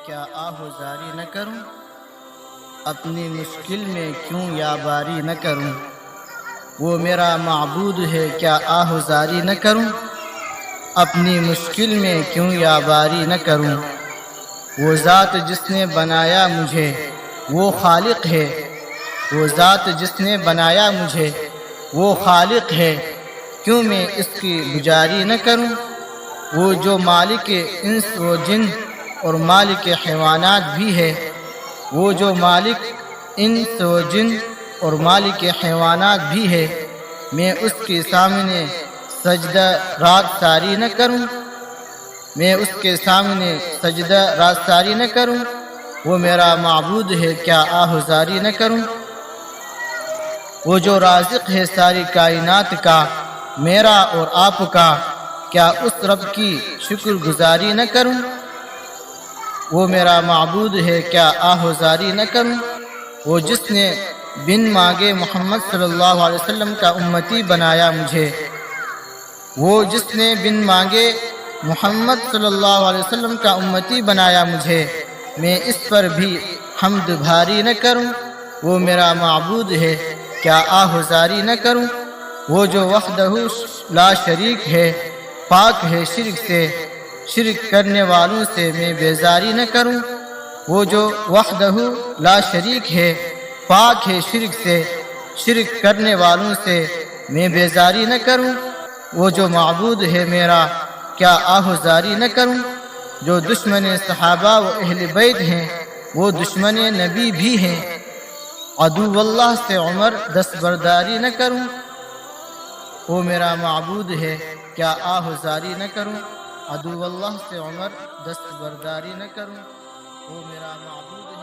کیا آہوزاری نہ کروں، اپنی مشکل میں کیوں یاباری نہ کروں؟ وہ میرا معبود ہے، کیا آہوزاری نہ کروں، اپنی مشکل میں کیوں یاباری نہ کروں؟ وہ ذات جس نے بنایا مجھے وہ خالق ہے، وہ ذات جس نے بنایا مجھے وہ خالق ہے، کیوں میں اس کی پجاری نہ کروں؟ وہ جو مالک انس و جن اور مالک حیوانات بھی ہے، وہ جو مالک انس و جن اور مالک حیوانات بھی ہے، میں اس کے سامنے سجدہ رات ساری نہ کروں؟ میں اس کے سامنے سجدہ رات ساری نہ کروں؟ وہ میرا معبود ہے، کیا آہوزاری نہ کروں؟ وہ جو رازق ہے ساری کائنات کا، میرا اور آپ کا، کیا اس رب کی شکر گزاری نہ کروں؟ وہ میرا معبود ہے، کیا آہوزاری نہ کروں؟ وہ جس نے بن مانگے محمد صلی اللہ علیہ وسلم کا امتی بنایا مجھے، وہ جس نے بن مانگے محمد صلی اللہ علیہ وسلم کا امتی بنایا مجھے، میں اس پر بھی حمد بھاری نہ کروں؟ وہ میرا معبود ہے، کیا آہوزاری نہ کروں؟ وہ جو وحدہ لا شریک ہے، پاک ہے شرک سے، شرک کرنے والوں سے میں بیزاری نہ کروں؟ وہ جو وحدہ لا شریک ہے، پاک ہے شرک سے، شرک کرنے والوں سے میں بیزاری نہ کروں؟ وہ جو معبود ہے میرا، کیا آہوزاری نہ کروں؟ جو دشمن صحابہ و اہل بیت ہیں وہ دشمن نبی بھی ہیں، عدو اللہ سے عمر دستبرداری نہ کروں؟ وہ میرا معبود ہے، کیا آہوزاری نہ کروں؟ عدو اللہ سے عمر دستبرداری نہ کروں؟ وہ میرا معبود ہے۔